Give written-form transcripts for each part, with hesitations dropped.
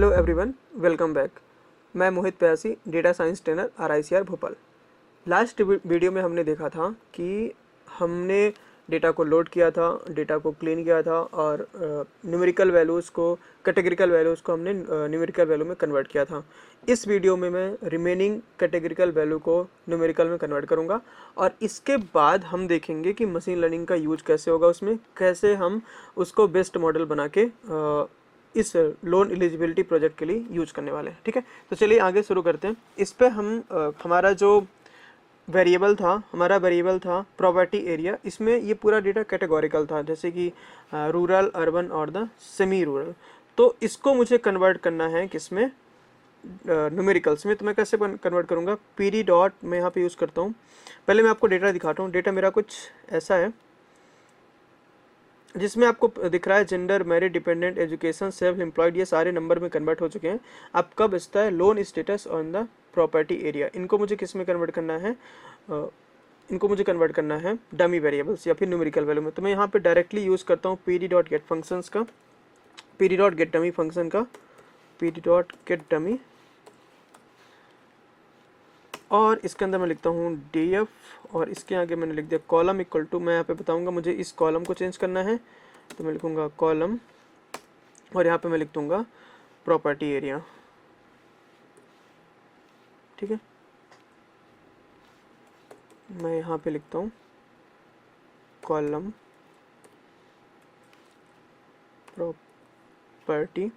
Hello everyone, welcome back. मैं मोहित प्यासी, data science trainer RICR Bhopal. Last video में हमने देखा था कि हमने डेटा को लोड किया था, डेटा को क्लीन किया था और न्यूमेरिकल वैल्यूज़ को, कैटेगरिकल वैल्यूज़ को हमने न्यूमेरिकल वैल्यू में कन्वर्ट किया था। इस वीडियो में मैं रिमेनिंग कैटेगरिकल वैल्यू को न्यूमेरिकल में कन्वर्ट करूँगा और इसके बाद हम देखेंगे कि मशीन लर्निंग का यूज कैसे होगा, उसमें कैसे हम उसको बेस्ट मॉडल बना के इस लोन एलिजिबिलिटी प्रोजेक्ट के लिए यूज करने वाले हैं। ठीक है, तो चलिए आगे शुरू करते हैं। इस पे हम हमारा जो हमारा वेरिएबल था प्रॉपर्टी एरिया। इसमें ये पूरा डेटा कैटेगोरिकल था, जैसे कि रूरल, अर्बन और द सेमी रूरल। तो इसको मुझे कन्वर्ट करना है किसमें, न्यूमेरिकल्स में। तो मैं कैसे कन्वर्ट करूँगा, पीडी डॉट मैं यहाँ पे यूज़ करता हूँ। पहले मैं आपको डेटा दिखाता हूँ। डेटा मेरा कुछ ऐसा है जिसमें आपको दिख रहा है gender, married, dependent, education, self employed, ये सारे नंबर में कन्वर्ट हो चुके हैं। अब कब बचता है loan status on the property area. इनको मुझे किस में कन्वर्ट करना है, इनको मुझे कन्वर्ट करना है डमी वेरिएबल्स या फिर न्यूमेरिकल वैल्यू में। तो मैं यहाँ पे डायरेक्टली यूज़ करता हूँ पीडी डॉट गेट फंक्शंस का, PD dot gate dummy function का, पीडी डॉट गेट डमी, और इसके अंदर मैं लिखता हूँ df और इसके आगे मैंने लिख दिया कॉलम इक्वल टू, मैं यहाँ पे बताऊँगा मुझे इस कॉलम को चेंज करना है, तो मैं लिखूँगा कॉलम और यहाँ पे मैं लिख दूँगा प्रॉपर्टी एरिया। ठीक है, मैं यहाँ पे लिखता हूँ कॉलम प्रॉपर्टी,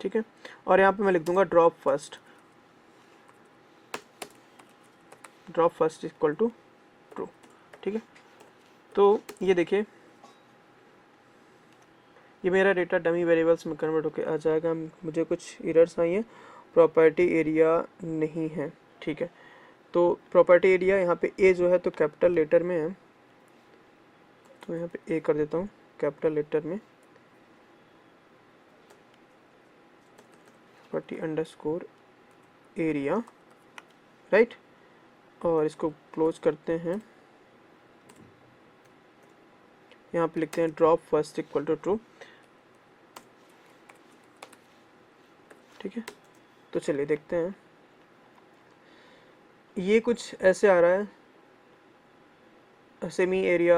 ठीक है, और यहाँ पे मैं लिख दूंगा drop first equal to true. ठीक है, तो ये देखिए, ये मेरा डेटा डमी वेरिएबल्स में कन्वर्ट होके आ जाएगा। मुझे कुछ एरर्स आई हैं, प्रॉपर्टी एरिया नहीं है। ठीक है, तो प्रॉपर्टी एरिया यहाँ पे ए जो है तो कैपिटल लेटर में है, तो यहाँ पे ए कर देता हूँ कैपिटल लेटर में, प्रॉपर्टी अंडरस्कोर एरिया, राइट, और इसको क्लोज करते हैं। यहाँ पे लिखते हैं drop first equal to true. ठीक है, तो चलिए देखते हैं। ये कुछ ऐसे आ रहा है, semi area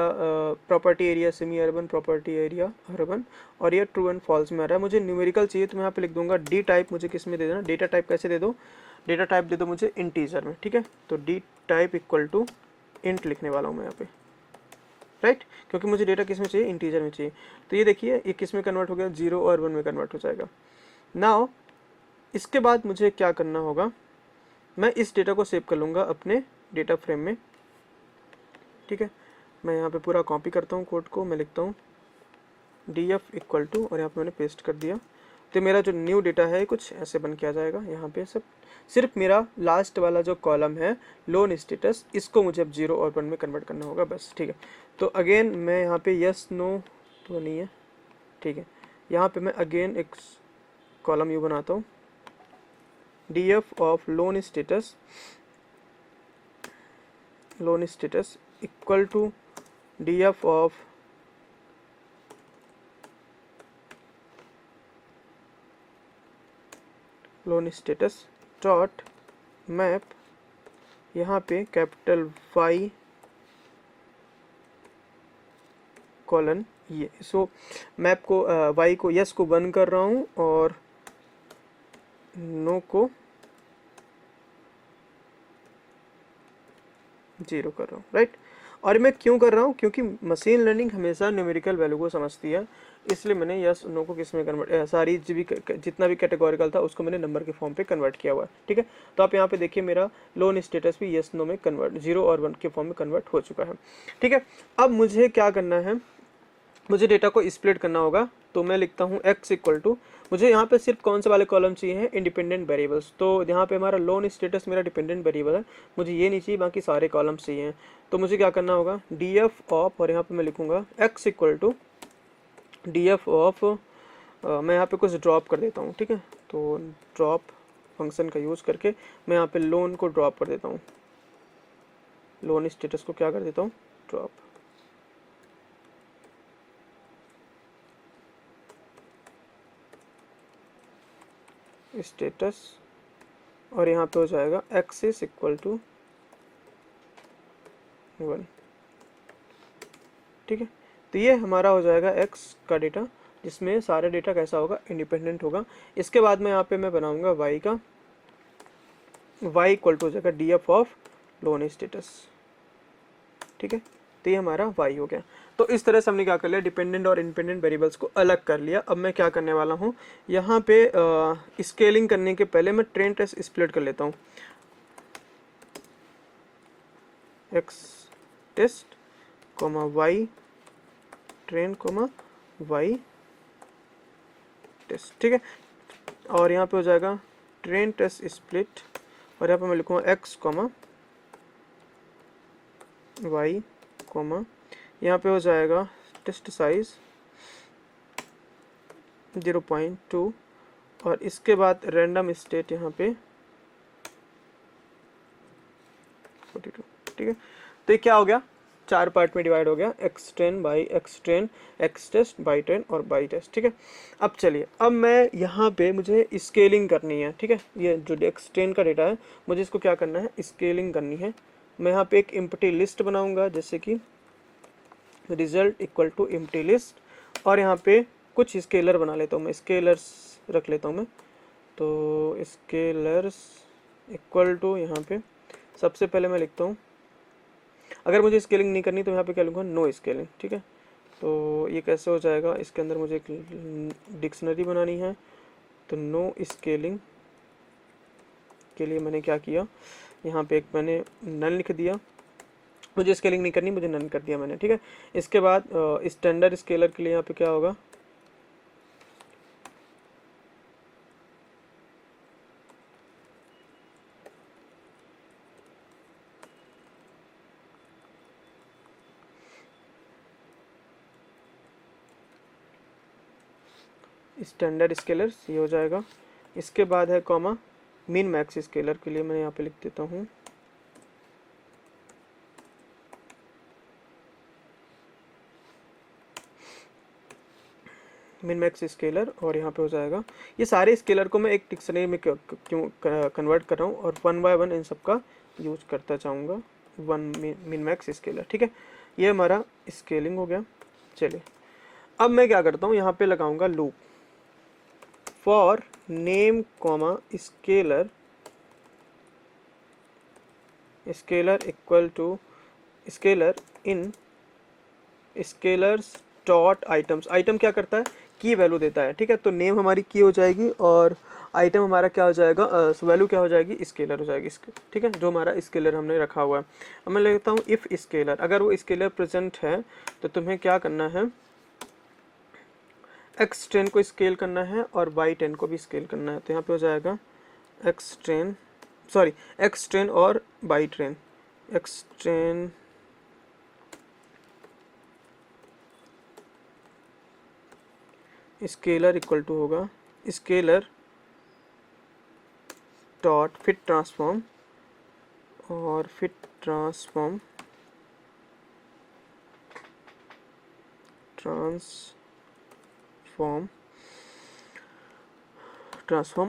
property area semi urban, property area urban, और ये ट्रू एंड फॉल्स में आ रहा है। मुझे न्यूमेरिकल चाहिए, तो मैं यहाँ पे लिख दूंगा डी टाइप। मुझे किस में दे देना, डेटा टाइप कैसे दे दो, डेटा टाइप दे दो मुझे इंटीजर में। ठीक है, तो d type equal to int लिखने वाला हूँ मैं यहाँ पे, राइट, क्योंकि मुझे डेटा किस में चाहिए, इंटीजर में चाहिए। तो ये देखिए ये किस में कन्वर्ट हो गया, 0 और 1 में कन्वर्ट हो जाएगा। नाउ इसके बाद मुझे क्या करना होगा, मैं इस डेटा को सेव कर लूँगा अपने डेटा फ्रेम में। ठीक है, मैं यहाँ पे पूरा कॉपी करता हूँ कोड को, मैं लिखता हूँ df इक्वल टू, और यहाँ पे मैंने पेस्ट कर दिया। तो मेरा जो न्यू डेटा है कुछ ऐसे बन के आ जाएगा। यहाँ पे सब सिर्फ मेरा लास्ट वाला जो कॉलम है लोन स्टेटस, इसको मुझे अब 0 और 1 में कन्वर्ट करना होगा बस। ठीक है, तो अगेन मैं यहाँ पे यस नो तो नहीं है। ठीक है, यहाँ पे मैं अगेन एक कॉलम यू बनाता हूँ, df of loan status equal to df of loan status dot map, यहाँ पे कैपिटल Y कॉलन ये। सो मैप को Y को यस को 1 कर रहा हूँ और नो को 0 कर रहा हूँ, राइट। और मैं क्यों कर रहा हूँ, क्योंकि मशीन लर्निंग हमेशा न्यूमेरिकल वैल्यू को समझती है, इसलिए मैंने यस नो को किस में कन्वर्ट, सारी जितना भी कैटेगोरिकल था उसको मैंने नंबर के फॉर्म पे कन्वर्ट किया हुआ है। ठीक है, तो आप यहाँ पे देखिए मेरा लोन स्टेटस भी यस नो में कन्वर्ट, 0 और 1 के फॉर्म में कन्वर्ट हो चुका है। ठीक है, अब मुझे क्या करना है, मुझे डेटा को स्प्लिट करना होगा। तो मैं लिखता हूँ x इक्वल टू, मुझे यहाँ पे सिर्फ कौन से वाले कॉलम चाहिए हैं, इंडिपेंडेंट वेरिएबल्स। तो यहाँ पे हमारा लोन स्टेटस मेरा डिपेंडेंट वेरिएबल है, मुझे ये नहीं चाहिए, बाकी सारे कॉलम्स चाहिए। तो मुझे क्या करना होगा, df ऑफ, और यहाँ पे मैं लिखूँगा x equal to df of, मैं यहाँ पे कुछ ड्रॉप कर देता हूँ। ठीक है, तो ड्रॉप फंक्शन का यूज़ करके मैं यहाँ पे लोन को ड्रॉप कर देता हूँ, लोन स्टेटस को क्या कर देता हूँ, ड्रॉप। स्टेटस और यहाँ पे हो जाएगा एक्सिस इक्वल टू 1। ठीक है, तो ये हमारा हो जाएगा एक्स का डेटा, जिसमें सारे डेटा कैसा होगा, इंडिपेंडेंट होगा। इसके बाद में यहाँ पे मैं बनाऊंगा वाई का, वाई इक्वल टू हो जाएगा D F of loan status. ठीक है, तो ये हमारा वाई हो गया। तो इस तरह से हमने क्या कर लिया, डिपेंडेंट और इंडिपेंडेंट वेरिएबल्स को अलग कर लिया। अब मैं क्या करने वाला हूँ, यहाँ पे स्केलिंग करने के पहले मैं ट्रेन टेस्ट स्प्लिट कर लेता हूँ। X test comma Y train comma Y test. ठीक है, और यहाँ पे हो जाएगा ट्रेन टेस्ट स्प्लिट और यहाँ पे मैं लिखूँगा एक्स कोमा वाई कोमा, यहाँ पे हो जाएगा टेस्ट साइज 0.2 और इसके बाद रैंडम स्टेट यहाँ पे 42। ठीक है, तो ये क्या हो गया, 4 पार्ट में डिवाइड हो गया, X train Y X train, X test Y train और बाई टेस्ट। ठीक है, अब चलिए, अब मैं यहाँ पे मुझे स्केलिंग करनी है। ठीक है, ये जो एक्स ट्रेन का डेटा है मुझे इसको क्या करना है, स्केलिंग करनी है। मैं यहाँ पे एक एम्प्टी लिस्ट बनाऊंगा, जैसे कि result equal to empty list और यहाँ पे कुछ स्केलर बना लेता हूँ मैं, स्केलर्स रख लेता हूँ मैं। तो स्केलर्स इक्वल टू यहाँ पे सबसे पहले मैं लिखता हूँ, अगर मुझे स्केलिंग नहीं करनी तो यहाँ पे क्या लिखूँगा, नो स्केलिंग। ठीक है, तो ये कैसे हो जाएगा, इसके अंदर मुझे एक डिक्शनरी बनानी है। तो नो स्केलिंग के लिए मैंने क्या किया, यहाँ पे एक मैंने नन लिख दिया, मुझे स्केलिंग नहीं करनी, मुझे नन कर दिया मैंने। ठीक है, इसके बाद स्टैंडर्ड स्केलर के लिए यहाँ पे क्या होगा, स्टैंडर्ड स्केलर ये हो जाएगा। इसके बाद है कॉमा मिन मैक्स स्केलर के लिए मैं यहाँ पे लिख देता हूँ मिन मैक्स स्केलर और यहाँ पे हो जाएगा, ये सारे स्केलर को मैं एक डिक्शनरी में क्यों कन्वर्ट कर रहा हूँ और 1 बाय 1 इन सब का यूज करता जाऊँगा, 1 मिन मैक्स स्केलर। ठीक है, ये हमारा स्केलिंग हो गया। चलिए, अब मैं क्या करता हूँ, यहाँ पे लगाऊंगा loop for name comma scaler, scaler equal to scaler in scalers dot items. Item क्या करता है, की वैल्यू देता है। ठीक है, तो नेम हमारी की हो जाएगी और आइटम हमारा क्या हो जाएगा, वैल्यू क्या हो जाएगी, स्केलर हो जाएगी इसके। ठीक है, जो हमारा स्केलर हमने रखा हुआ है। अब मैं लेता हूँ इफ़ स्केलर, अगर वो स्केलर प्रेजेंट है तो तुम्हें क्या करना है, एक्स ट्रेन को स्केल करना है और वाई ट्रेन को भी स्केल करना है। तो यहाँ पे हो जाएगा एक्स ट्रेन और Y train, X train scaler equal to होगा स्केलर डॉट फिट ट्रांसफॉर्म और फिट ट्रांसफॉर्म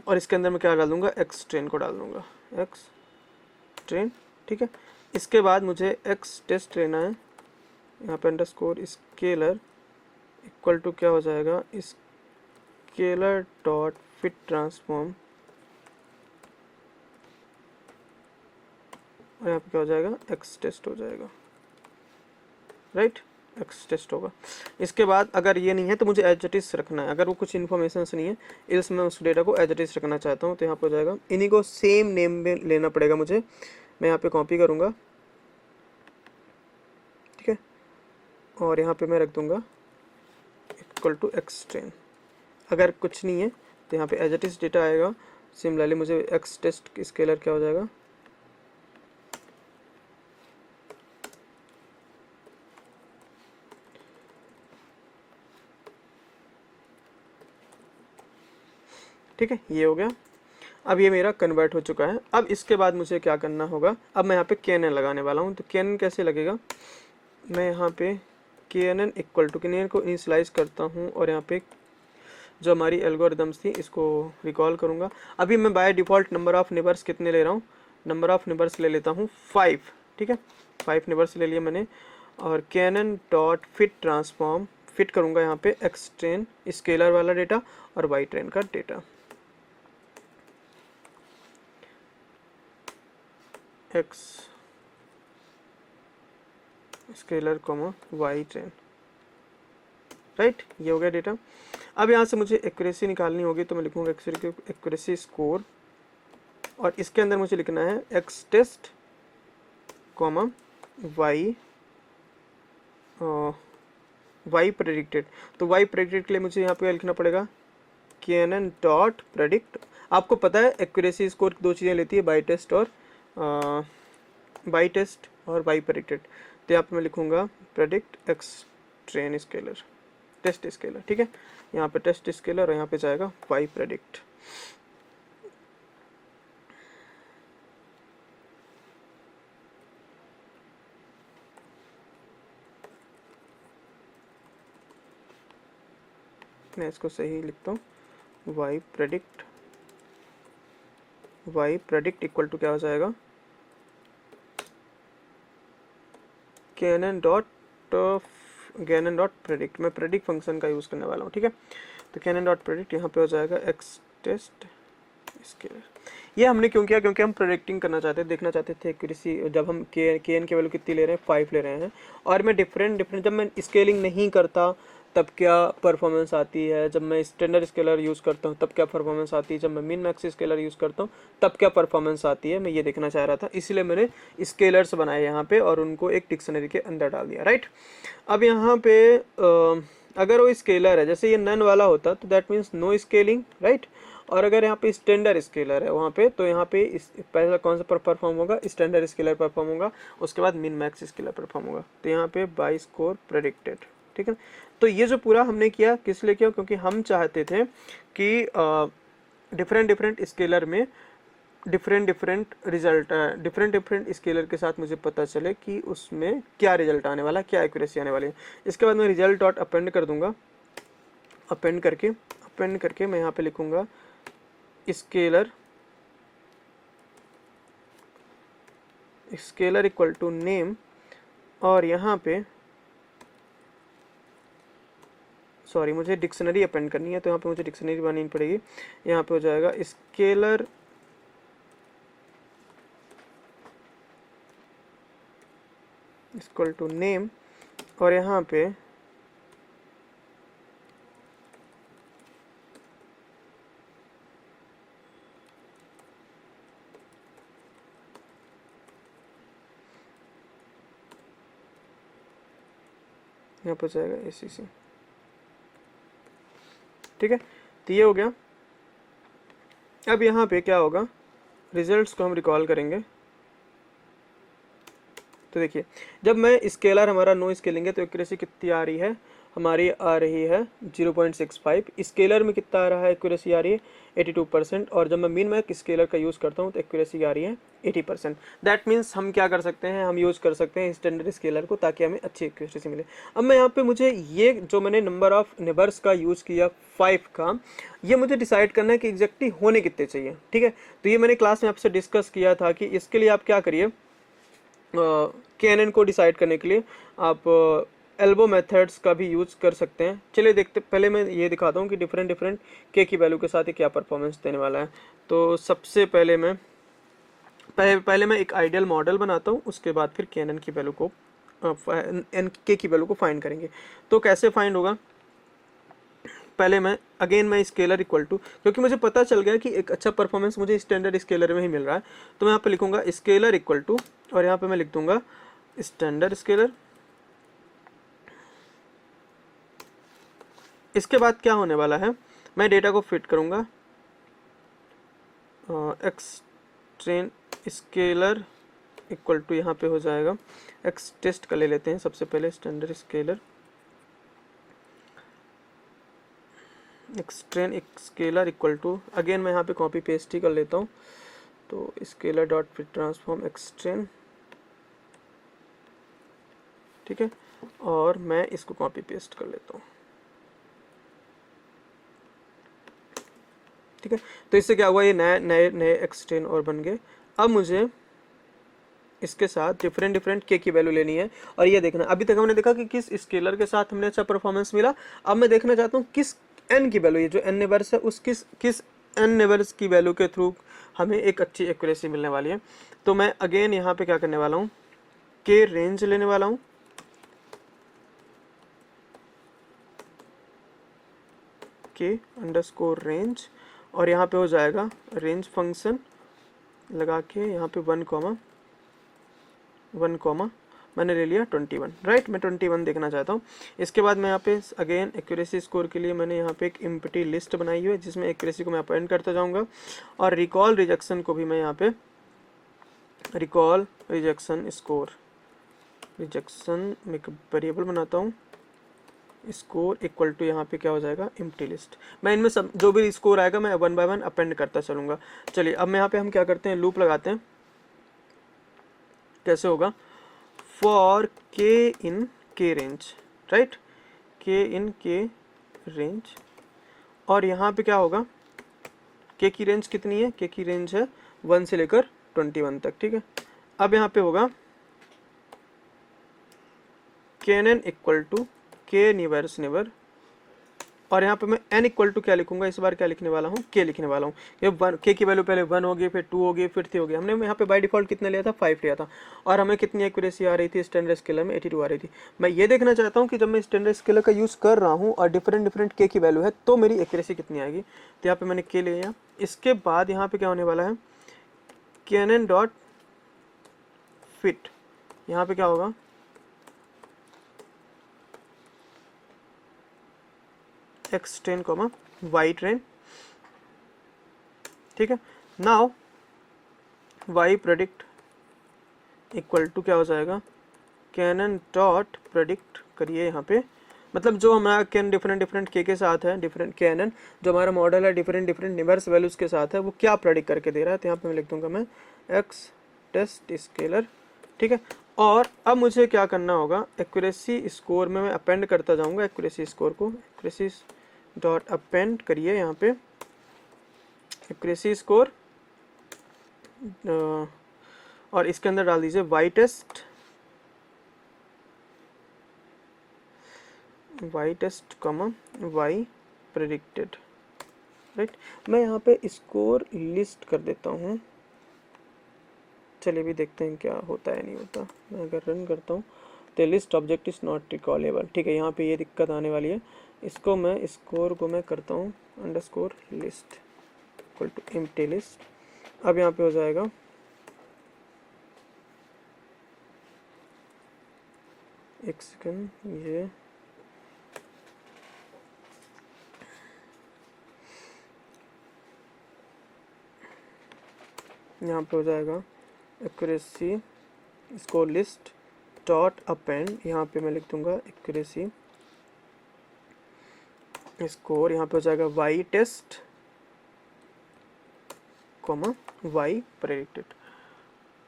और इसके अंदर मैं क्या डाल दूंगा, एक्स ट्रेन को डाल दूंगा, एक्स ट्रेन। ठीक है, इसके बाद मुझे एक्स टेस्ट लेना है, यहाँ पे अंडरस्कोर स्केलर इक्वल टू क्या हो जाएगा, स्केलर डॉट फिट ट्रांसफॉर्म और यहाँ पे क्या हो जाएगा, एक्स टेस्ट हो जाएगा, राइट, एक्स टेस्ट होगा। इसके बाद अगर ये नहीं है तो मुझे एज इट इज रखना है, अगर वो कुछ इन्फॉर्मेशन नहीं है इस मैं उस डेटा को एज इट इज रखना चाहता हूँ। तो यहाँ पे हो जाएगा, इन्हीं को सेम नेम में लेना पड़ेगा मुझे, मैं यहाँ पे कॉपी करूँगा। ठीक है, और यहाँ पे मैं रख दूँगा इक्वल टू एक्स ट्रेन। अगर कुछ नहीं है तो यहाँ पे एज इट इज डेटा आएगा। सिमिलरली मुझे एक्स टेस्ट स्केलर क्या हो जाएगा, ठीक है, ये हो गया। अब ये मेरा कन्वर्ट हो चुका है। अब इसके बाद मुझे क्या करना होगा, अब मैं यहाँ पे KNN लगाने वाला हूँ। तो KNN कैसे लगेगा, मैं यहाँ पे KNN इक्वल टू KNN को इनिशियलाइज करता हूँ और यहाँ पे जो हमारी एल्गोरिदम्स थी इसको रिकॉल करूँगा। अभी मैं by default number of neighbours कितने ले रहा हूँ, नंबर ऑफ़ नेबर्स ले लेता हूँ 5, ठीक है, 5 नेबर्स ले लिए मैंने। और KNN dot fit transform, fit करूँगा यहाँ पे एक्स ट्रेन स्केलर वाला डेटा और वाई ट्रेन का data, X scaler comma Y train, right, ये हो गया डेटा। अब यहाँ से मुझे एक्यूरेसी निकालनी होगी, तो मैं लिखूँगा एक्यूरेसी स्कोर, और इसके अंदर मुझे लिखना है X test comma Y Y predicted. तो वाई प्रेडिक्टेड के लिए मुझे यहाँ पे लिखना पड़ेगा कैनन डॉट प्रेडिक्ट। आपको पता है एक्यूरेसी स्कोर दो चीज़ें लेती है, बाई टेस्ट और वाई प्रेडिक्टेड। तो यहाँ पे मैं लिखूँगा predict X train scaler, test scaler, ठीक है, यहाँ पे टेस्ट स्केलर और यहाँ पे जाएगा वाई प्रेडिक्ट। मैं इसको सही लिखता हूँ, वाई प्रेडिक्ट इक्वल टू क्या हो जाएगा, कैनन डॉट प्रेडिक्ट। मैं प्रेडिक्ट फंक्शन का यूज़ करने वाला हूँ, ठीक है। तो कैनन डॉट प्रेडिक्ट यहाँ पे हो जाएगा एक्स टेस्ट स्केलर। ये हमने क्यों किया, क्योंकि हम प्रेडिक्टिंग करना चाहते थे, देखना चाहते थे एक्यूरेसी, जब हम के एन की वैल्यू कितनी ले रहे हैं, 5 ले रहे हैं, और मैं डिफरेंट जब मैं स्केलिंग नहीं करता तब क्या परफॉर्मेंस आती है, जब मैं स्टैंडर्ड स्केलर यूज़ करता हूँ तब क्या परफॉर्मेंस आती है, जब मैं मिन मैक्स स्केलर यूज़ करता हूँ तब क्या परफॉर्मेंस आती है, मैं ये देखना चाह रहा था। इसलिए मैंने स्केलर्स बनाए यहाँ पे और उनको एक डिक्शनरी के अंदर डाल दिया, राइट। अब यहाँ पे अगर वो स्केलर है, जैसे ये नन वाला होता तो that means no scaling, right. और अगर यहाँ पे स्टैंडर्ड स्केलर है वहाँ पे, तो यहाँ पे पहला कौन सा परफॉर्म होगा, स्टैंडर्ड स्केलर परफॉर्म होगा, उसके बाद मिन मैक्स स्केलर परफॉर्म होगा। तो यहाँ पे बाई स्कोर प्रेडिक्टेड, ठीक है। तो ये जो पूरा हमने किया किस लिए किया, क्योंकि हम चाहते थे कि डिफरेंट स्केलर में डिफरेंट रिजल्ट, डिफरेंट स्केलर के साथ मुझे पता चले कि उसमें क्या रिजल्ट आने वाला, क्या एक्यूरेसी आने वाली है। इसके बाद मैं रिजल्ट डॉट अपेंड कर दूंगा, अपेंड करके मैं यहाँ पे लिखूंगा स्केलर इक्वल टू नेम, और यहाँ पे सॉरी मुझे डिक्शनरी अपेंड करनी है, तो यहाँ पे मुझे डिक्शनरी बनानी पड़ेगी। यहाँ पे हो जाएगा स्केलर इक्वल टू नेम, और यहाँ पे हो जाएगा ACC, ठीक है। तो ये हो गया। अब यहाँ पे क्या होगा, रिजल्ट्स को हम रिकॉल करेंगे। तो देखिए, जब मैं स्केलर हमारा नो स्केलिंग है तो एक्यूरेसी कितनी आ रही है, हमारी आ रही है 0.65। स्केलर में कितना आ रहा है, एक्यूरेसी आ रही है 82%। और जब मैं मीन मैक्स स्केलर का यूज़ करता हूँ तो एक्यूरेसी आ रही है 80%। दैट मीन्स हम क्या कर सकते हैं, हम यूज़ कर सकते हैं स्टैंडर्ड स्केलर को, ताकि हमें अच्छी एक्यूरेसी मिले। अब मैं यहाँ पे मुझे ये जो मैंने नंबर ऑफ नेबर्स का यूज़ किया 5 का, ये मुझे डिसाइड करना है कि एग्जैक्टली होने कितने चाहिए, ठीक है। तो ये मैंने क्लास में आपसे डिस्कस किया था कि इसके लिए आप क्या करिए, कैनन को डिसाइड करने के लिए आप एल्बो मेथड्स का भी यूज़ कर सकते हैं। चलिए देखते, पहले मैं ये दिखाता हूँ कि डिफरेंट के की वैल्यू के साथ ये क्या परफॉर्मेंस देने वाला है। तो सबसे पहले मैं एक आइडियल मॉडल बनाता हूँ, उसके बाद फिर कैनन की वैल्यू को के की वैल्यू को फाइंड करेंगे। तो कैसे फाइंड होगा, पहले मैं स्केलर इक्वल टू, क्योंकि मुझे पता चल गया कि एक अच्छा परफॉर्मेंस मुझे स्टैंडर्ड स्केलर में ही मिल रहा है, तो मैं यहाँ पे लिखूंगा स्केलर इक्वल टू, और यहाँ पे मैं लिख दूंगा स्टैंडर्ड स्केलर। इसके बाद क्या होने वाला है, मैं डेटा को फिट करूंगा X train scaler equal to, यहाँ पे हो जाएगा एक्स टेस्ट का ले लेते हैं सबसे पहले, standard scaler X train scaler equal to, again मैं यहाँ पे कॉपी पेस्ट ही कर लेता हूँ। तो स्केलर डॉट फिट ट्रांसफॉर्म एक्सट्रेन, ठीक है, और मैं इसको कॉपी पेस्ट कर लेता हूँ। ठीक है। तो इससे क्या हुआ, ये नए नए नए एक्सटेन और बन गए। अब मुझे इसके साथ डिफरेंट डिफरेंट के की वैल्यू लेनी है। और ये देखना, अभी तक हमने देखा कि किस स्केलर के साथ हमने अच्छा परफॉर्मेंस मिला। अब मैं देखना चाहता हूँ किस एन की वैल्यू, ये जो एन नेबर्स है उस किस एन नेबर्स की वैल्यू के थ्रू हमें एक अच्छी एक्यूरेसी मिलने वाली है। तो मैं अगेन यहाँ पे क्या करने वाला हूँ, के रेंज लेने वाला हूँ, के अंडरस्कोर रेंज, और यहाँ पे हो जाएगा रेंज फंक्शन लगा के यहाँ पे 1, मैंने ले लिया 21, राइट। मैं 21 देखना चाहता हूँ। इसके बाद मैं यहाँ पे अगेन एक्यूरेसी स्कोर के लिए मैंने यहाँ पे एक एम्प्टी लिस्ट बनाई हुई है जिसमें एक्यूरेसी को मैं अपेंड करता जाऊँगा, और रिकॉल रिजेक्शन को भी मैं यहाँ पे रिकॉल रिजेक्शन स्कोर, रिजेक्शन में एक वेरिएबल बनाता हूँ, स्कोर इक्वल टू यहाँ पे क्या हो जाएगा, एम्प्टी लिस्ट। मैं इनमें सब जो भी स्कोर आएगा मैं 1 बाय 1 अपेंड करता चलूँगा। चलिए अब मैं यहाँ पे हम क्या करते हैं, लूप लगाते हैं। कैसे होगा, फॉर के इन के रेंज, राइट, के इन के रेंज, और यहाँ पे क्या होगा, के की रेंज कितनी है, के की रेंज है 1 से लेकर 21 तक, ठीक है। अब यहाँ पे होगा kn इक्वल टू के निवर्स नेबर, और यहाँ पे मैं n इक्वल टू क्या लिखूंगा, इस बार क्या लिखने वाला हूँ, k लिखने वाला हूँ। ये k की वैल्यू पहले 1 होगी, फिर 2 होगी, फिर 3 होगी। हमने यहाँ पे बाय डिफॉल्ट कितना लिया था, 5 लिया था, और हमें कितनी एक्यूरेसी आ रही थी, स्टैंडर्ड स्केलर में 82 आ रही थी। मैं ये देखना चाहता हूँ कि जब मैं स्टैंडर्ड स्केलर का यूज़ कर रहा हूँ और डिफरेंट डिफरेंट k की वैल्यू है तो मेरी एक्यूरेसी कितनी आएगी। तो यहाँ पे मैंने k ले लिया। इसके बाद यहाँ पे क्या होने वाला है, kn डॉट फिट, यहाँ पे क्या होगा, x10 कॉमा y ट्रेन, ठीक है। Now y predict equal to क्या हो जाएगा, कैनन डॉट प्रेडिक्ट करिए यहाँ पे, मतलब जो हमारा कैन डिफरेंट डिफरेंट के साथ है, डिफरेंट कैनन जो हमारा मॉडल है डिफरेंट डिफरेंट निवर्स वैल्यूज के साथ है, वो क्या प्रेडिक्ट करके दे रहा है। तो यहाँ पे मैं लिख दूंगा मैं एक्स टेस्ट स्केलर, ठीक है। और अब मुझे क्या करना होगा, एक्यूरेसी स्कोर में मैं अपेंड करता जाऊँगा एक्यूरेसी स्कोर को, एक्यूरेसी डॉट अपेंड करिए यहाँ पे एक्यूरेसी स्कोर, और इसके अंदर डाल दीजिए Y test, comma Y predicted, right. मैं यहाँ पे स्कोर लिस्ट कर देता हूँ। चलिए भी देखते हैं क्या होता है, नहीं होता। मैं अगर रन करता हूँ तो list object is not recallable, ठीक है। यहाँ पे ये दिक्कत आने वाली है। इसको मैं स्कोर को मैं करता हूँ underscore list equal to empty list. अब यहाँ पे हो जाएगा एक सेकंड, ये यहाँ पे हो जाएगा accuracy score list dot append, यहाँ पे मैं लिख दूंगा एक्यूरेसी स्कोर, यहाँ पे हो जाएगा Y test comma Y predicted,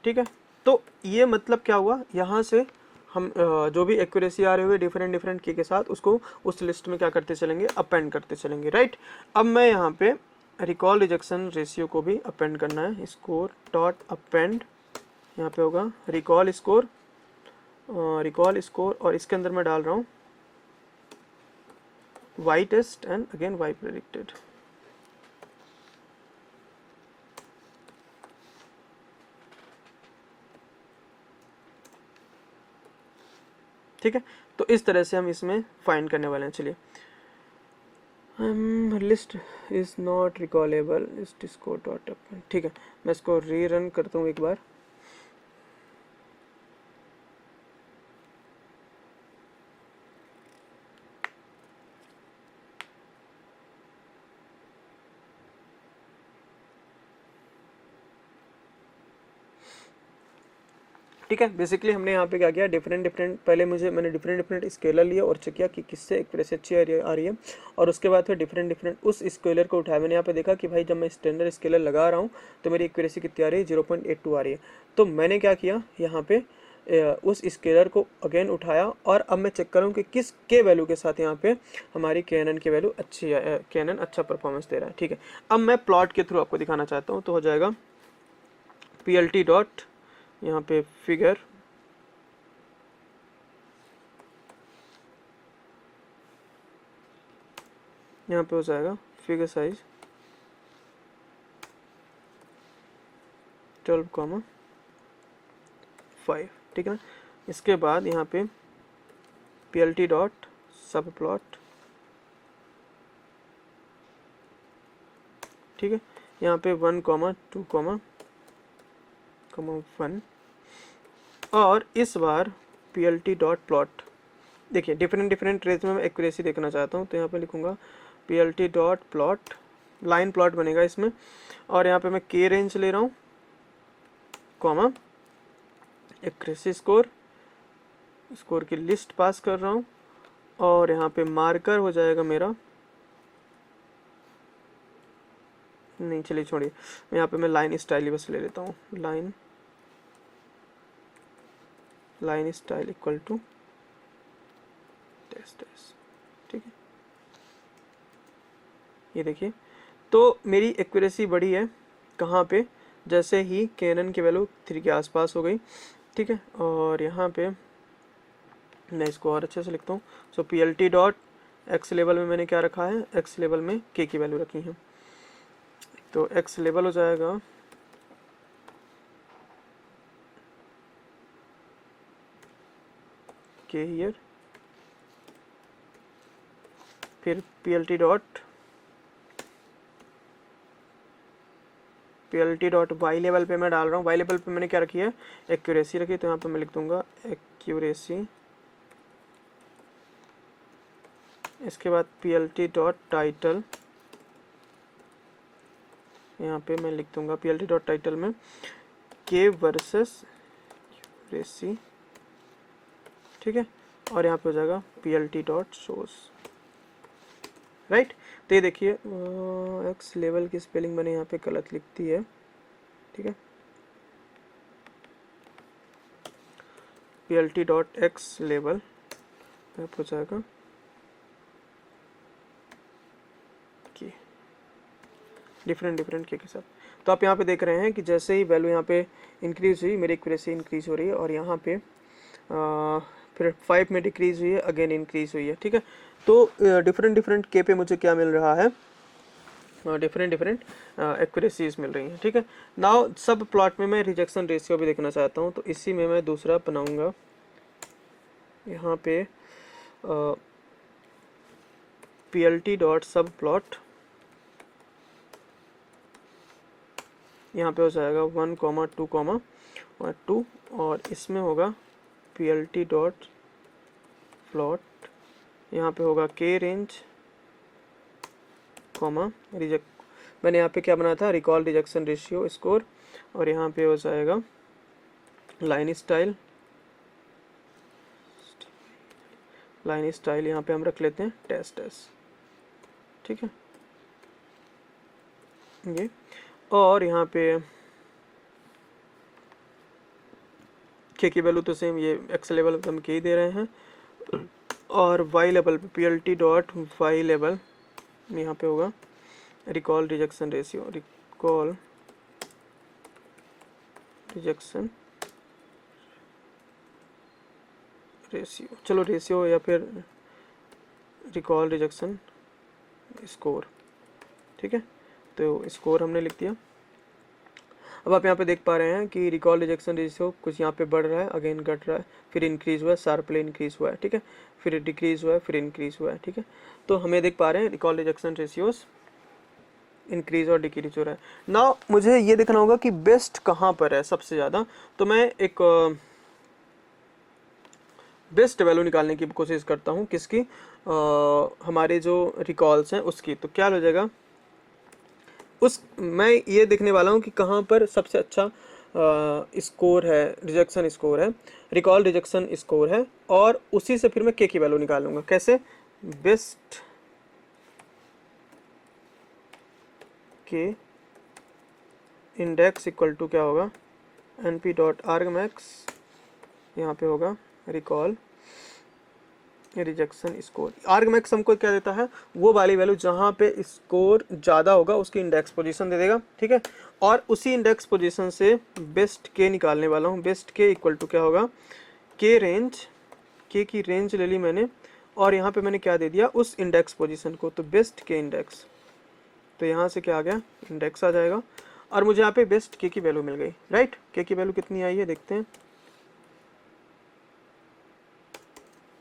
ठीक है। तो ये मतलब क्या हुआ, यहाँ से हम जो भी एक्यूरेसी आ रही हुई डिफरेंट डिफरेंट की के साथ उसको उस लिस्ट में क्या करते चलेंगे, अपेंड करते चलेंगे, राइट। अब मैं यहाँ पे रिकॉल रिजेक्शन रेशियो को भी अपेंड करना है, स्कोर डॉट अपेंड, यहाँ पे होगा रिकॉल स्कोर, और इसके अंदर मैं डाल रहा हूँ Y test and again Y predicted, ठीक है। तो इस तरह से हम इसमें फाइंड करने वाले हैं। चलिए list is not recallable, list score dot append, ठीक है। मैं इसको रीरन करता हूँ एक बार। ठीक है, बेसिकली हमने यहाँ पे क्या किया, डिफरेंट पहले मैंने डिफरेंट डिफरेंट स्केलर लिए और चेक किया कि किससे एक्यूरेसी अच्छी आ रही है, और उसके बाद फिर डिफरेंट उस स्केलर को उठाया। मैंने यहाँ पे देखा कि भाई जब मैं स्टैंडर्ड स्केलर लगा रहा हूँ तो मेरी एक्यूरेसी कितनी आ रही है, 0.82 आ रही है। तो मैंने क्या किया, यहाँ पे उस स्केलर को अगेन उठाया और अब मैं चेक करूँ कि किस के वैल्यू के साथ यहाँ पे हमारी KNN की वैल्यू अच्छी है, KNN अच्छा परफॉर्मेंस दे रहा है। ठीक है, अब मैं प्लॉट के थ्रू आपको दिखाना चाहता हूँ, तो हो जाएगा PLT डॉट यहाँ पे फिगर, यहाँ पे हो जाएगा फिगर साइज 12,5। ठीक है ना, इसके बाद यहाँ पे PLT डॉट सब प्लॉट, ठीक है, यहाँ पे 1,2,1 और इस बार PLT डॉट प्लॉट। देखिए डिफरेंट रेंज में मैं एक्यूरेसी देखना चाहता हूँ, तो यहाँ पे लिखूँगा PLT dot plot, line plot बनेगा इसमें, और यहाँ पे मैं K रेंज ले रहा हूँ, कॉमा एक्यूरेसी स्कोर की लिस्ट पास कर रहा हूँ, और यहाँ पे मार्कर हो जाएगा मेरा, नहीं चलिए छोड़िए, यहाँ पे मैं लाइन स्टाइल बस ले लेता हूँ, line style equal to test. ठीक है, ये देखिए, तो मेरी एक्यूरेसी बढ़ी है कहाँ पे, जैसे ही KNN की वैल्यू 3 के आसपास हो गई। ठीक है, और यहाँ पे मैं इसको और अच्छे से लिखता हूँ। सो PLT डॉट एक्स लेवल में मैंने क्या रखा है, एक्स लेवल में K की वैल्यू रखी है, तो एक्स लेवल हो जाएगा K हियर, फिर PLT डॉट वाई लेवल पे मैं डाल रहा हूँ। वाई लेवल पे मैंने क्या रखी है, एक्यूरेसी रखी, तो यहाँ पे मैं लिख दूंगा एक्यूरेसी। इसके बाद PLT डॉट टाइटल, यहाँ पे मैं लिख दूंगा PLT डॉट टाइटल में K वर्सेस एक्यूरेसी। ठीक है, और यहाँ पे हो जाएगा PLT डॉट सोर्स, राइट। तो ये देखिए एक्स लेवल की स्पेलिंग मैंने यहाँ पे गलत लिख दी है। ठीक है, PLT डॉट एक्स लेवल हो जाएगा डिफरेंट के साथ। तो आप यहाँ पे देख रहे हैं कि जैसे ही वैल्यू यहाँ पे इंक्रीज हुई, मेरी एक्यूरेसी इंक्रीज हो रही है, और यहाँ पे फिर 5 में डिक्रीज हुई है, अगेन इंक्रीज हुई है। ठीक है, तो डिफरेंट के पे मुझे क्या मिल रहा है, डिफरेंट एक्यूरेसीज मिल रही हैं। ठीक है, नाउ सब प्लॉट में मैं रिजेक्शन रेशियो भी देखना चाहता हूँ, तो इसी में मैं दूसरा बनाऊंगा, यहाँ पे PLT डॉट सब प्लॉट, यहाँ पे हो जाएगा 1,2,2 और इसमें होगा PLT डॉट प्लॉट, यहाँ पे होगा K रेंज, कॉमा रिजेक्ट, मैंने यहाँ पे क्या बनाया था, रिकॉल रिजेक्शन रेशियो स्कोर, और यहाँ पे हो जाएगा लाइन स्टाइल, यहाँ पे हम रख लेते हैं टेस्ट। ठीक है, ये, और यहाँ पे K की वैल्यू तो सेम, ये एक्स लेवल पे हम K ही दे रहे हैं, और वाई लेवल पे PLT डॉट वाई लेवल यहाँ पे होगा रिकॉल रिजेक्शन रेशियो, चलो रेशियो या फिर रिकॉल रिजेक्शन स्कोर। ठीक है, तो स्कोर हमने लिख दिया। अब आप यहाँ पे देख पा रहे हैं कि रिकॉल रिजेक्शन रेशियो कुछ यहाँ पे बढ़ रहा है, अगेन घट रहा है, फिर इंक्रीज हुआ है, शार्पली इंक्रीज हुआ है। ठीक है, फिर डिक्रीज हुआ है, फिर इंक्रीज हुआ है। ठीक है, तो हमें देख पा रहे हैं रिकॉल रिजेक्शन रेशियोज इंक्रीज और डिक्रीज हो रहा है। नाउ मुझे ये देखना होगा कि बेस्ट कहाँ पर है सबसे ज़्यादा, तो मैं एक बेस्ट वैल्यू निकालने की कोशिश करता हूँ, किसकी, हमारे जो रिकॉल्स हैं उसकी। तो क्या हो जाएगा, मैं ये देखने वाला हूँ कि कहाँ पर सबसे अच्छा स्कोर है, रिजेक्शन स्कोर है, रिकॉल रिजेक्शन स्कोर है, और उसी से फिर मैं K की वैल्यू निकालूंगा। कैसे, best K index equal to क्या होगा, NP डॉट आर्गमैक्स यहाँ पे होगा रिकॉल रिजेक्शन स्कोर। आर्गमैक्स हमको क्या देता है, वो वाली वैल्यू जहाँ पे स्कोर ज़्यादा होगा उसकी इंडेक्स पोजीशन दे देगा, ठीक है। और उसी इंडेक्स पोजीशन से बेस्ट के निकालने वाला हूँ। बेस्ट के इक्वल टू क्या होगा, के रेंज, के की रेंज ले ली मैंने, और यहाँ पे मैंने क्या दे दिया, उस इंडेक्स पोजीशन को, तो बेस्ट के इंडेक्स, तो यहाँ से क्या आ गया, इंडेक्स आ जाएगा, और मुझे यहाँ पे बेस्ट के की वैल्यू मिल गई, राइट। के की वैल्यू कितनी आई है देखते हैं,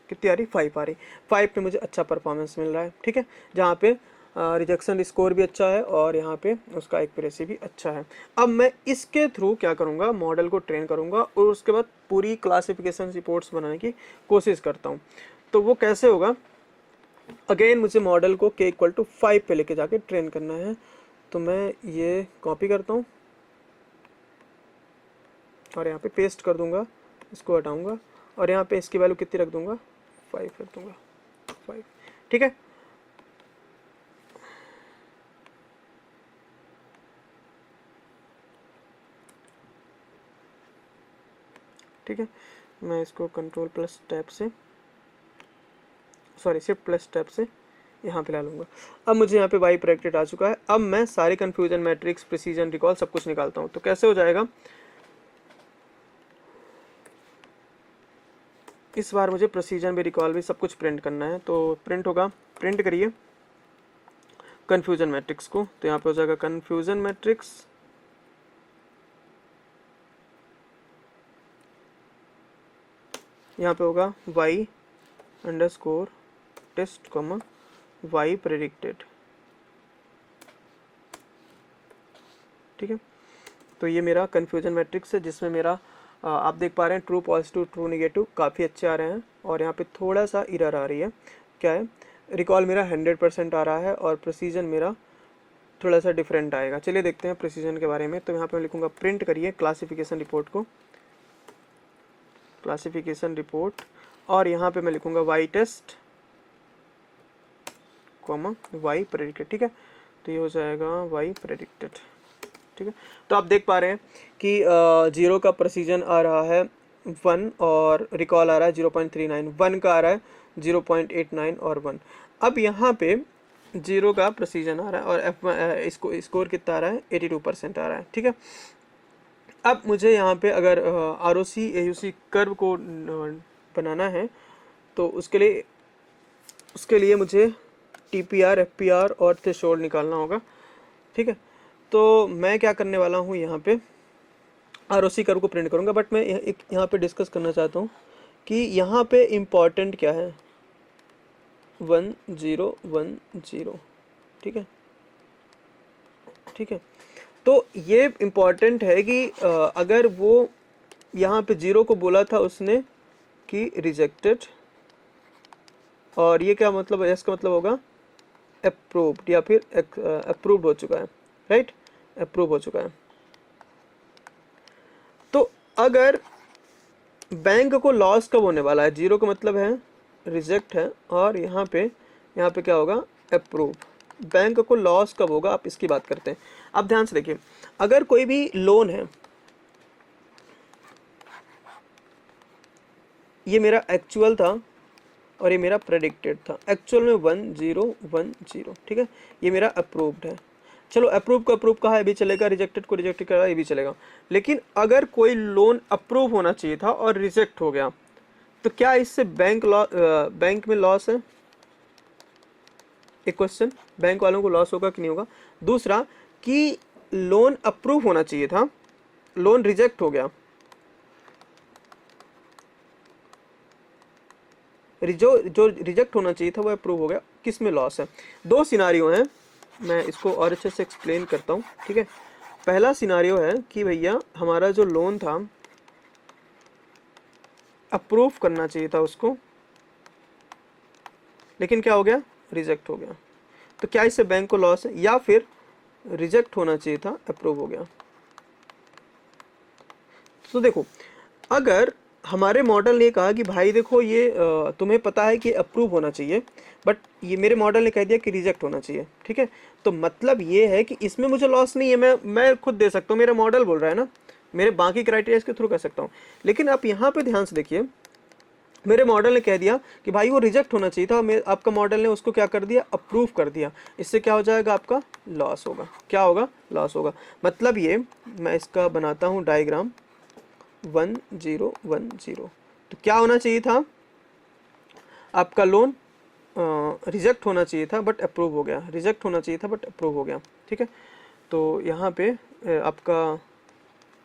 कितनी आ रही, 5 आ रही। 5 पे मुझे अच्छा परफॉर्मेंस मिल रहा है, ठीक है, जहाँ पे रिजेक्शन स्कोर भी अच्छा है और यहाँ पे उसका एक्यूरेसी भी अच्छा है। अब मैं इसके थ्रू क्या करूँगा, मॉडल को ट्रेन करूँगा और उसके बाद पूरी क्लासिफिकेशन रिपोर्ट्स बनाने की कोशिश करता हूँ। तो वो कैसे होगा, अगेन मुझे मॉडल को के इक्वल टू 5 पे लेके जाके ट्रेन करना है। तो मैं ये कॉपी करता हूँ और यहाँ पे पेस्ट कर दूंगा, इसको हटाऊंगा और यहाँ पे इसकी वैल्यू कितनी रख दूंगा, 5 रख दूंगा, 5, ठीक है। ठीक है, मैं इसको कंट्रोल प्लस टैब से, सॉरी शिफ्ट प्लस टैब से यहाँ पे ला लूँगा। अब मुझे यहाँ पे वाई प्रेडिक्टेड आ चुका है। अब मैं सारे कन्फ्यूजन मैट्रिक्स, प्रिसीजन, रिकॉल सब कुछ निकालता हूँ। तो कैसे हो जाएगा, इस बार मुझे प्रिसीजन भी, रिकॉल भी सब कुछ प्रिंट करना है। तो प्रिंट होगा, प्रिंट करिए कन्फ्यूजन मैट्रिक्स को, तो यहाँ पे हो जाएगा कन्फ्यूजन मैट्रिक्स, यहाँ पे होगा Y underscore test comma Y predicted, ठीक है। तो ये मेरा कन्फ्यूजन मैट्रिक्स है जिसमें मेरा आप देख पा रहे हैं ट्रू पॉजिटिव ट्रू नेगेटिव काफ़ी अच्छे आ रहे हैं, और यहाँ पे थोड़ा सा एरर आ रही है, क्या है, रिकॉल मेरा 100% आ रहा है और प्रिसीजन मेरा थोड़ा सा डिफरेंट आएगा। चलिए देखते हैं प्रिसीजन के बारे में। तो यहाँ पे मैं लिखूँगा प्रिंट करिए क्लासिफिकेशन रिपोर्ट को, क्लासिफिकेशन रिपोर्ट, और यहाँ पे मैं लिखूँगा Y test comma Y predicted, ठीक है। तो ये हो जाएगा वाई प्रेडिक्टेड, ठीक है। तो आप देख पा रहे हैं कि 0 का प्रिसीजन आ रहा है 1 और रिकॉल आ रहा है 0.39, 1 का आ रहा है 0.89 और 1। अब यहाँ पे 0 का प्रिसीजन आ रहा है और इसको स्कोर कितना आ रहा है, 82% आ रहा है, ठीक है। अब मुझे यहाँ पे अगर ROC AUC कर्व को बनाना है तो उसके लिए मुझे TPR, FPR और थ्रेशोल्ड निकालना होगा, ठीक है। तो मैं क्या करने वाला हूँ, यहाँ पे ROC कर्व को प्रिंट करूँगा, बट मैं यहाँ पे डिस्कस करना चाहता हूँ कि यहाँ पे इम्पॉर्टेंट क्या है, 1 0 1 0, ठीक है, ठीक है। तो ये इम्पॉर्टेंट है कि अगर वो यहाँ पे 0 को बोला था उसने कि रिजेक्टेड, और ये क्या मतलब है, इसका मतलब होगा अप्रूव्ड या फिर अप्रूव्ड हो चुका है, राइट, अप्रूव हो चुका है। तो अगर बैंक को लॉस कब होने वाला है, 0 का मतलब है रिजेक्ट है, और यहाँ पे क्या होगा, अप्रूव। बैंक को लॉस कब होगा, आप इसकी बात करते हैं। अब ध्यान से देखिए, अगर कोई भी लोन है, ये मेरा एक्चुअल था और ये मेरा प्रेडिक्टेड था, एक्चुअल में 1 0 1 0, ठीक है, ये मेरा अप्रूव्ड है। चलो अप्रूव को अप्रूव कहा है भी चलेगा, रिजेक्टेड को रिजेक्टेड कहा है भी चलेगा। लेकिन अगर कोई लोन अप्रूव होना चाहिए था और रिजेक्ट हो गया, तो क्या इससे बैंक में लॉस है, एक क्वेश्चन, बैंक वालों को लॉस होगा कि नहीं होगा। दूसरा कि लोन अप्रूव होना चाहिए था, लोन रिजेक्ट हो गया, जो रिजेक्ट होना चाहिए था वो अप्रूव हो गया, किस में लॉस है। दो सिनारियो हैं, मैं इसको और अच्छे से एक्सप्लेन करता हूँ, ठीक है। पहला सिनारियो है कि भैया हमारा जो लोन था अप्रूव करना चाहिए था उसको, लेकिन क्या हो गया, रिजेक्ट हो गया। तो क्या इससे बैंक को लॉस है, या फिर रिजेक्ट होना चाहिए था अप्रूव हो गया। तो देखो, अगर हमारे मॉडल ने कहा कि भाई देखो ये तुम्हें पता है कि अप्रूव होना चाहिए, बट ये मेरे मॉडल ने कह दिया कि रिजेक्ट होना चाहिए, ठीक है। तो मतलब ये है कि इसमें मुझे लॉस नहीं है, मैं खुद दे सकता हूँ, मेरा मॉडल बोल रहा है ना, मेरे बाकी क्राइटेरिया के थ्रू कर सकता हूँ। लेकिन आप यहाँ पे ध्यान से देखिए, मेरे मॉडल ने कह दिया कि भाई वो रिजेक्ट होना चाहिए था, मेरे आपका मॉडल ने उसको क्या कर दिया, अप्रूव कर दिया। इससे क्या हो जाएगा, आपका लॉस होगा। क्या होगा, लॉस होगा। मतलब ये मैं इसका बनाता हूँ डायग्राम 1010। तो क्या होना चाहिए था, आपका लोन रिजेक्ट होना चाहिए था बट अप्रूव हो गया, रिजेक्ट होना चाहिए था बट अप्रूव हो गया। ठीक है, तो यहाँ पे आपका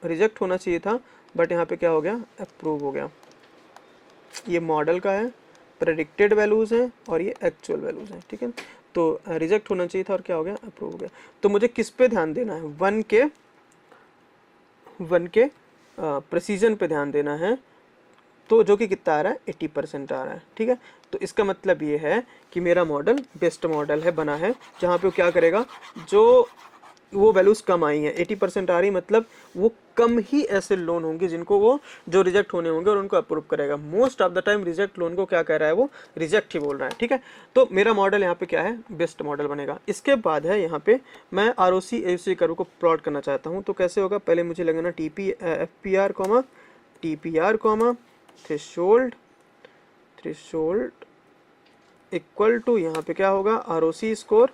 रिजेक्ट होना चाहिए था बट यहाँ पे क्या हो गया, अप्रूव हो गया। ये मॉडल का है, प्रेडिक्टेड वैल्यूज हैं और ये एक्चुअल वैल्यूज हैं। ठीक है, तो रिजेक्ट होना चाहिए था और क्या हो गया, अप्रूव हो गया। तो मुझे किस पे ध्यान देना है, वन के प्रेसिजन पे ध्यान देना है। तो जो कि कितना आ रहा है, 80% आ रहा है। ठीक है, तो इसका मतलब ये है कि मेरा मॉडल बेस्ट मॉडल है, बना है, जहाँ पे वो क्या करेगा, जो वो वैल्यूज कम आई हैं, 80% आ रही, मतलब वो कम ही ऐसे लोन होंगे जिनको वो जो रिजेक्ट होने होंगे और उनको अप्रूव करेगा। Most of the time reject loan को क्या कह रहा है, वो रिजेक्ट ही बोल रहा है। ठीक है, तो मेरा मॉडल यहाँ पे क्या है, बेस्ट मॉडल बनेगा। इसके बाद है यहाँ पे मैं ROC AUC कर्व को प्लॉट करना चाहता हूँ। तो कैसे होगा, पहले मुझे लगाना FPR comma TPR comma threshold equal to, यहाँ पे क्या होगा, ROC स्कोर।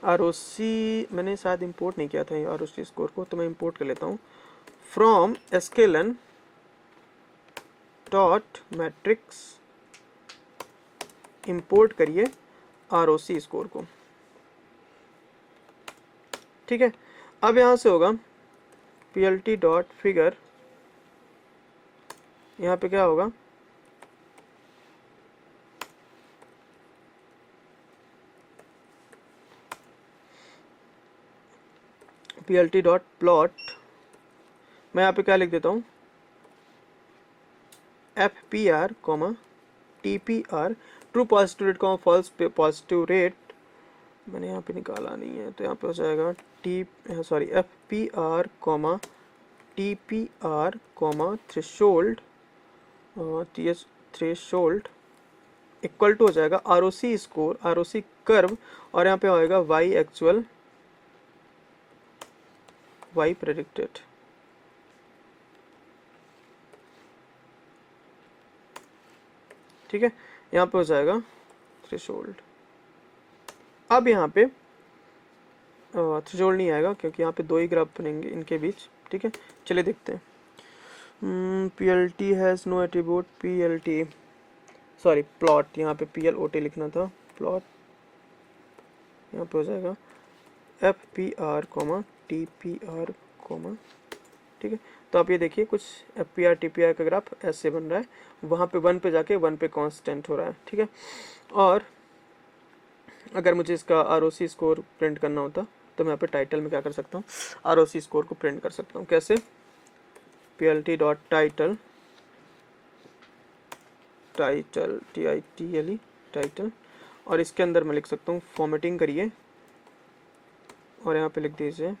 ROC मैंने शायद इंपोर्ट नहीं किया था ये ROC स्कोर को, तो मैं इंपोर्ट कर लेता हूँ। From sklearn dot matrix, import करिए ROC स्कोर को। ठीक है, अब यहाँ से होगा PLT डॉट फिगर, यहाँ पे क्या होगा, PLT डॉट प्लॉट, मैं यहाँ पे क्या लिख देता हूँ, FPR comma TPR, true positive rate comma false positive rate, मैंने यहाँ पे निकाला नहीं है, तो यहाँ पे हो जाएगा FPR comma TPR comma threshold, threshold equal to हो जाएगा ROC स्कोर, ROC कर्व, और यहाँ पे आएगा Y एक्चुअल, Y प्रेडिक्टेड। ठीक है, यहाँ पे हो जाएगा थ्रेशोल्ड। अब यहाँ पे थ्रेशोल्ड नहीं आएगा क्योंकि यहाँ पे दो ही ग्राफ बनेंगे इनके बीच। ठीक है, चलिए देखते हैं। PLT has no attribute, PLT sorry plot, यहाँ पे PLOT लिखना था, प्लॉट, यहाँ पे हो जाएगा FPR कॉमा TPR कॉमा। ठीक है, तो आप ये देखिए कुछ FPR TPR का ग्राफ ऐसे बन रहा है, वहाँ पे 1 पे जाके 1 पे कांस्टेंट हो रहा है। ठीक है, और अगर मुझे इसका ROC स्कोर प्रिंट करना होता तो मैं यहाँ पे टाइटल में क्या कर सकता हूँ, ROC स्कोर को प्रिंट कर सकता हूँ। कैसे, PLT dot title, TITLE title, और इसके अंदर मैं लिख सकता हूँ फॉर्मेटिंग करिए, और यहाँ पे लिख दीजिए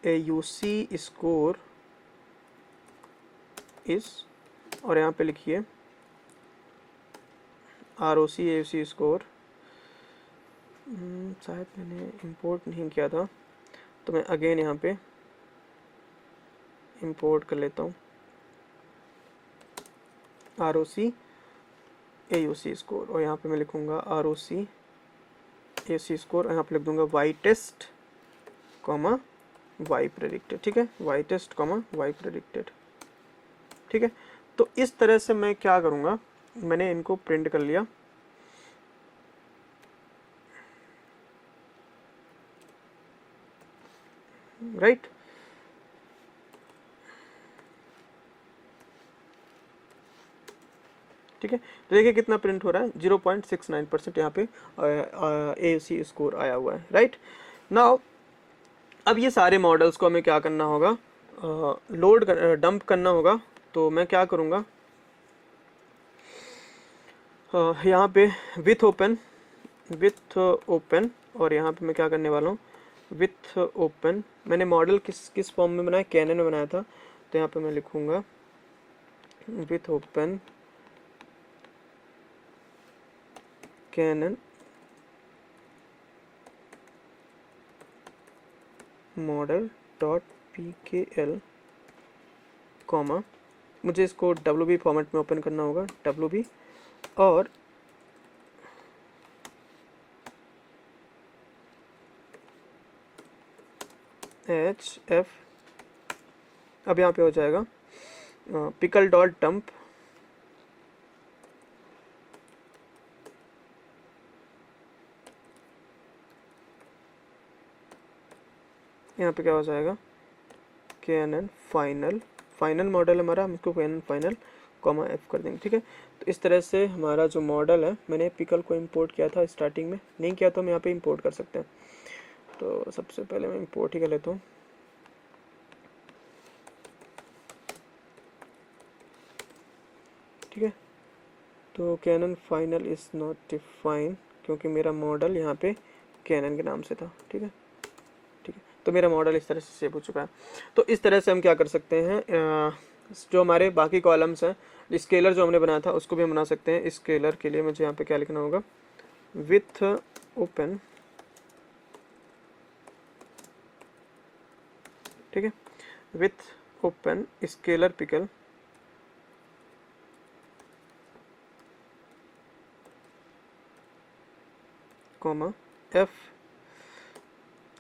AUC स्कोर इस, और यहाँ पे लिखिए ROC AUC स्कोर। शायद मैंने इंपोर्ट नहीं किया था, तो मैं अगेन यहाँ पे इंपोर्ट कर लेता हूँ ROC AUC स्कोर, और यहाँ पे मैं लिखूँगा ROC AUC स्कोर, और यहाँ पे लिख दूँगा Y test comma Y predicted. ठीक है, Y test comma Y predicted. ठीक है, तो इस तरह से मैं क्या करूँगा, मैंने इनको प्रिंट कर लिया। राइट, ठीक है, तो देखिए कितना प्रिंट हो रहा है, 0.69% यहाँ पे AUC स्कोर आया हुआ है। राइट, नाउ अब ये सारे मॉडल्स को हमें क्या करना होगा, डंप करना होगा। तो मैं क्या करूँगा, यहाँ पे विथ ओपन, और यहाँ पे मैं क्या करने वाला हूँ, विथ ओपन। मैंने मॉडल किस फॉर्म में बनाया, कैनन में बनाया था, तो यहाँ पे मैं लिखूँगा with open KNN model dot P K L comma, मुझे इसको WB फॉर्मेट में ओपन करना होगा, WB, और HF, अब यहाँ पे हो जाएगा पिकल डॉट डंप, यहाँ पे क्या हो जाएगा KNN फाइनल, फाइनल मॉडल हमारा, हम इसको KNN फाइनल कॉमा F कर देंगे। ठीक है, तो इस तरह से हमारा जो मॉडल है, मैंने पिकल को इंपोर्ट किया था स्टार्टिंग में, नहीं किया तो हम यहाँ पे इंपोर्ट कर सकते हैं। तो सबसे पहले मैं इंपोर्ट ही कर लेता हूँ। ठीक है, तो KNN final is not define, क्योंकि मेरा मॉडल यहाँ पे कैनन के नाम से था। ठीक है, ठीक है, तो मेरा मॉडल इस तरह से सेव हो चुका है। तो इस तरह से हम क्या कर सकते हैं, जो हमारे बाकी कॉलम्स हैं, स्केलर जो हमने बनाया था उसको भी हम बना सकते हैं। स्केलर के लिए मुझे यहाँ पे क्या लिखना होगा, विथ ओपन, ठीक है, with open scalar pickle comma F,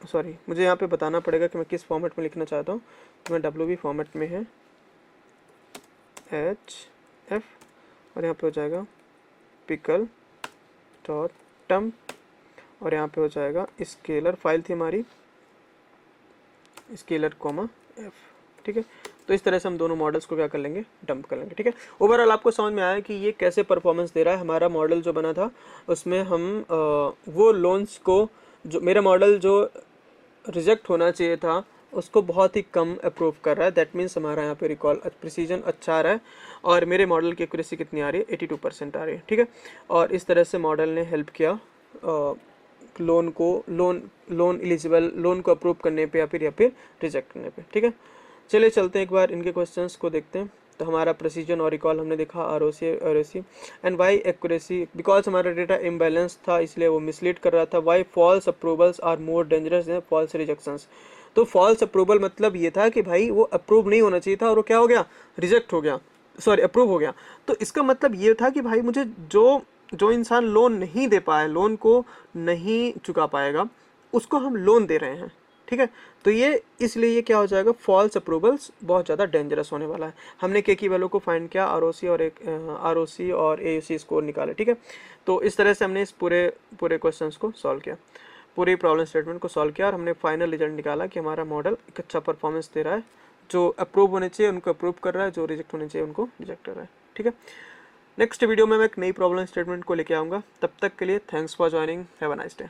sorry मुझे यहाँ पे बताना पड़ेगा कि मैं किस फॉर्मेट में लिखना चाहता हूँ। तो मैं WB फॉर्मेट में है HF, और यहाँ पे हो जाएगा पिकल डॉट टम्प, और यहाँ पे हो जाएगा स्केलर, फाइल थी हमारी स्केलर कॉमा F। ठीक है, तो इस तरह से हम दोनों मॉडल्स को क्या कर लेंगे, डंप कर लेंगे। ठीक है, ओवरऑल आपको समझ में आया कि ये कैसे परफॉर्मेंस दे रहा है। हमारा मॉडल जो बना था उसमें हम वो लोन्स को, जो मेरा मॉडल जो रिजेक्ट होना चाहिए था उसको बहुत ही कम अप्रूव कर रहा है। दैट मीन्स हमारा यहाँ पे रिकॉल प्रिसीजन अच्छा आ रहा है, और मेरे मॉडल की एक्यूरेसी कितनी आ रही है, 82% आ रही है। ठीक है, और इस तरह से मॉडल ने हेल्प किया लोन को, लोन एलिजिबल लोन को अप्रूव करने पे या फिर रिजेक्ट करने पे। ठीक है, चलिए चलते हैं एक बार इनके क्वेश्चंस को देखते हैं। तो हमारा प्रेसिजन और रिकॉल हमने देखा, ROC and why accuracy, because हमारा डेटा इम्बैलेंस था इसलिए वो मिसलीड कर रहा था। Why false approvals are more dangerous than false rejections, तो फॉल्स अप्रूवल मतलब ये था कि भाई वो अप्रूव नहीं होना चाहिए था और वो क्या हो गया, रिजेक्ट हो गया, सॉरी अप्रूव हो गया। तो इसका मतलब ये था कि भाई मुझे जो इंसान लोन नहीं दे पाया, लोन को नहीं चुका पाएगा, उसको हम लोन दे रहे हैं। ठीक है, तो ये इसलिए ये क्या हो जाएगा, फॉल्स अप्रूवल्स बहुत ज़्यादा डेंजरस होने वाला है। हमने के की वैल्यू को फाइंड किया, ROC और AUC स्कोर निकाले। ठीक है, तो इस तरह से हमने इस पूरे क्वेश्चंस को सॉल्व किया, पूरी प्रॉब्लम स्टेटमेंट को सॉल्व किया, और हमने फाइनल रिजल्ट निकाला कि हमारा मॉडल एक अच्छा परफॉर्मेंस दे रहा है। जो अप्रूव होने चाहिए उनको अप्रूव कर रहा है, जो रिजेक्ट होने चाहिए उनको रिजेक्ट कर रहा है। ठीक है, नेक्स्ट वीडियो में मैं एक नई प्रॉब्लम स्टेटमेंट को लेके आऊँगा। तब तक के लिए thanks for joining, have a nice day.